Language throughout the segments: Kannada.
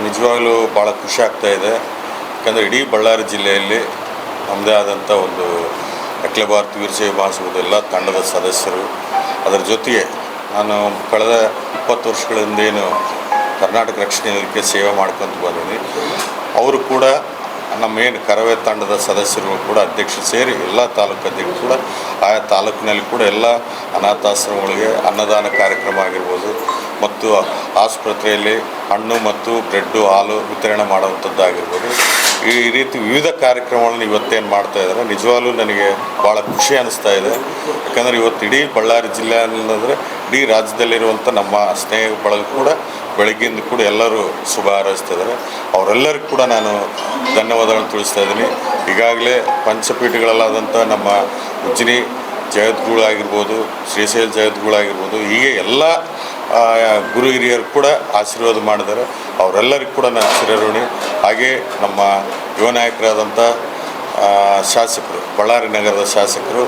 ನಿಜವಾಗ್ಲೂ ಭಾಳ ಖುಷಿ ಆಗ್ತಾಯಿದೆ. ಯಾಕಂದರೆ ಇಡೀ ಬಳ್ಳಾರಿ ಜಿಲ್ಲೆಯಲ್ಲಿ ನಮ್ಮದೇ ಆದಂಥ ಒಂದು ಅಖಿಲ ಭಾರತ ವೀರಶೈವ ಮಹಾಸಭಾದ ಎಲ್ಲ ತಂಡದ ಸದಸ್ಯರು, ಅದರ ಜೊತೆಗೆ ನಾನು ಕಳೆದ 20 ವರ್ಷಗಳಿಂದ ಏನು ಕರ್ನಾಟಕ ರಕ್ಷಣಾ ವೇದಿಕೆ ಸೇವೆ ಮಾಡ್ಕೊತ ಬಂದೀನಿ. ಅವರು ಕೂಡ ನಮ್ಮೇನು ಕರವೇ ತಂಡದ ಸದಸ್ಯರು ಕೂಡ ಅಧ್ಯಕ್ಷರು ಸೇರಿ ಎಲ್ಲ ತಾಲೂಕು ಅಧ್ಯಕ್ಷರು ಕೂಡ ಆಯಾ ತಾಲೂಕಿನಲ್ಲಿ ಕೂಡ ಎಲ್ಲ ಅನಾಥಾಶ್ರಮಗಳಿಗೆ ಅನ್ನದಾನ ಕಾರ್ಯಕ್ರಮ ಆಗಿರ್ಬೋದು ಮತ್ತು ಆಸ್ಪತ್ರೆಯಲ್ಲಿ ಹಣ್ಣು ಮತ್ತು ಬ್ರೆಡ್ಡು ಹಾಲು ವಿತರಣೆ ಮಾಡುವಂಥದ್ದಾಗಿರ್ಬೋದು, ಈ ರೀತಿ ವಿವಿಧ ಕಾರ್ಯಕ್ರಮಗಳನ್ನು ಇವತ್ತೇನು ಮಾಡ್ತಾಯಿದ್ದಾರೆ. ನಿಜವಾಗ್ಲೂ ನನಗೆ ಭಾಳ ಖುಷಿ ಅನ್ನಿಸ್ತಾ ಇದೆ. ಯಾಕಂದರೆ ಇವತ್ತು ಇಡೀ ಬಳ್ಳಾರಿ ಜಿಲ್ಲೆ ಅನ್ನೋದ್ರೆ ಇಡೀ ರಾಜ್ಯದಲ್ಲಿರುವಂಥ ನಮ್ಮ ಸ್ನೇಹ ಬಳಗ ಕೂಡ ಬೆಳಗ್ಗಿಂದ ಕೂಡ ಎಲ್ಲರೂ ಶುಭ ಹಾರೈಸ್ತಿದ್ದಾರೆ. ಅವರೆಲ್ಲರಿಗೂ ಕೂಡ ನಾನು ಧನ್ಯವಾದಗಳನ್ನು ತಿಳಿಸ್ತಾ ಇದ್ದೀನಿ. ಈಗಾಗಲೇ ಪಂಚಪೀಠಗಳಲ್ಲಾದಂಥ ನಮ್ಮ ಉಜ್ಜಿನಿ ಜಗದ್ಗುರುಗಳಾಗಿರ್ಬೋದು, ಶ್ರೀಶೈಲ ಜಗದ್ಗುರುಗಳಾಗಿರ್ಬೋದು, ಹೀಗೆ ಎಲ್ಲ ಗುರು ಹಿರಿಯರು ಕೂಡ ಆಶೀರ್ವಾದ ಮಾಡಿದ್ದಾರೆ. ಅವರೆಲ್ಲರಿಗೂ ಕೂಡ ನಾನು ಚಿರಋಣಿ. ಹಾಗೆ ನಮ್ಮ ಯುವ ನಾಯಕರಾದಂಥ ಶಾಸಕರು, ಬಳ್ಳಾರಿ ನಗರದ ಶಾಸಕರು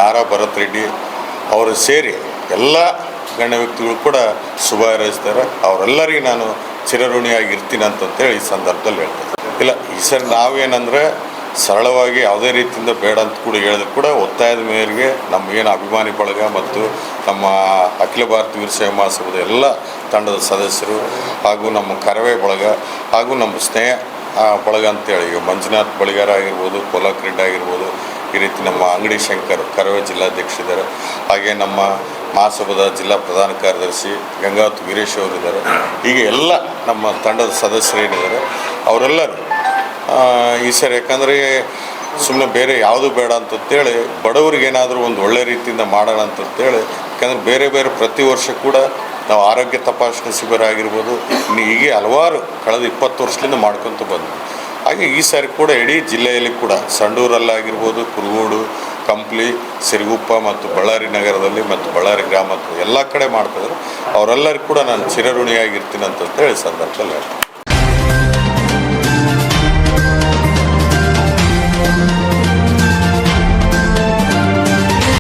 ಆರ್ ಭರತ್ ರೆಡ್ಡಿ ಅವರು ಸೇರಿ ಎಲ್ಲ ಗಣ್ಯ ವ್ಯಕ್ತಿಗಳು ಕೂಡ ಶುಭ ಹಾರೈಸ್ತಾರೆ. ಅವರೆಲ್ಲರಿಗೂ ನಾನು ಚಿರಋಣಿಯಾಗಿರ್ತೀನಿ ಅಂತಂತೇಳಿ ಈ ಸಂದರ್ಭದಲ್ಲಿ ಹೇಳ್ತೇನೆ. ಇಲ್ಲ, ಈ ಸರಿ ನಾವೇನಂದರೆ ಸರಳವಾಗಿ ಯಾವುದೇ ರೀತಿಯಿಂದ ಬೇಡ ಅಂತ ಕೂಡ ಹೇಳಿದ್ರು ಕೂಡ ಒತ್ತಾಯದ ಮೇರೆಗೆ ನಮಗೇನು ಅಭಿಮಾನಿ ಬಳಗ ಮತ್ತು ನಮ್ಮ ಅಖಿಲ ಭಾರತ ವೀರಶೈವ ಮಹಾಸಭಾದ ಎಲ್ಲ ತಂಡದ ಸದಸ್ಯರು ಹಾಗೂ ನಮ್ಮ ಕರವೇ ಬಳಗ ಹಾಗೂ ನಮ್ಮ ಸ್ನೇಹ ಬಳಗ ಅಂತೇಳಿ ಈಗ ಮಂಜುನಾಥ್ ಬಳಿಗಾರ ಆಗಿರ್ಬೋದು, ಕೋಲಾಕ್ ರೆಡ್ಡಿ ಆಗಿರ್ಬೋದು, ಈ ರೀತಿ ನಮ್ಮ ಅಂಗಡಿ ಶಂಕರ್ ಕರವೇ ಜಿಲ್ಲಾಧ್ಯಕ್ಷರಿದ್ದಾರೆ. ಹಾಗೆ ನಮ್ಮ ಮಹಾಸಭಾದ ಜಿಲ್ಲಾ ಪ್ರಧಾನ ಕಾರ್ಯದರ್ಶಿ ಗಂಗಾವತ್ ವೀರೇಶ್ ಅವರಿದ್ದಾರೆ. ಹೀಗೆ ಎಲ್ಲ ನಮ್ಮ ತಂಡದ ಸದಸ್ಯರೇನಿದ್ದಾರೆ ಅವರೆಲ್ಲರೂ ಈ ಸರಿ ಯಾಕಂದರೆ ಸುಮ್ಮನೆ ಬೇರೆ ಯಾವುದು ಬೇಡ ಅಂತಂತೇಳಿ ಬಡವರಿಗೇನಾದರೂ ಒಂದು ಒಳ್ಳೆ ರೀತಿಯಿಂದ ಮಾಡೋಣ ಅಂತಂತೇಳಿ, ಯಾಕಂದರೆ ಬೇರೆ ಬೇರೆ ಪ್ರತಿ ವರ್ಷ ಕೂಡ ನಾವು ಆರೋಗ್ಯ ತಪಾಸಣೆ ಶಿಬಿರ ಆಗಿರ್ಬೋದು, ಹೀಗೆ ಹಲವಾರು ಕಳೆದ 20 ವರ್ಷದಿಂದ ಮಾಡ್ಕೊತ ಬಂದ್ವಿ. ಹಾಗೆ ಈ ಸಾರಿ ಕೂಡ ಇಡೀ ಜಿಲ್ಲೆಯಲ್ಲಿ ಕೂಡ ಸಂಡೂರಲ್ಲಾಗಿರ್ಬೋದು, ಕುರುಗೋಡು, ಕಂಪ್ಲಿ, ಸಿರುಗುಪ್ಪ ಮತ್ತು ಬಳ್ಳಾರಿ ನಗರದಲ್ಲಿ ಮತ್ತು ಬಳ್ಳಾರಿ ಗ್ರಾಮ ಎಲ್ಲ ಕಡೆ ಮಾಡ್ತಿದ್ರು. ಅವರೆಲ್ಲರಿಗೂ ಕೂಡ ನಾನು ಚಿರಋಣಿಯಾಗಿರ್ತೀನಿ ಅಂತಂತೇಳಿ ಸಂದರ್ಭದಲ್ಲಿ ಹೇಳ್ತೀನಿ.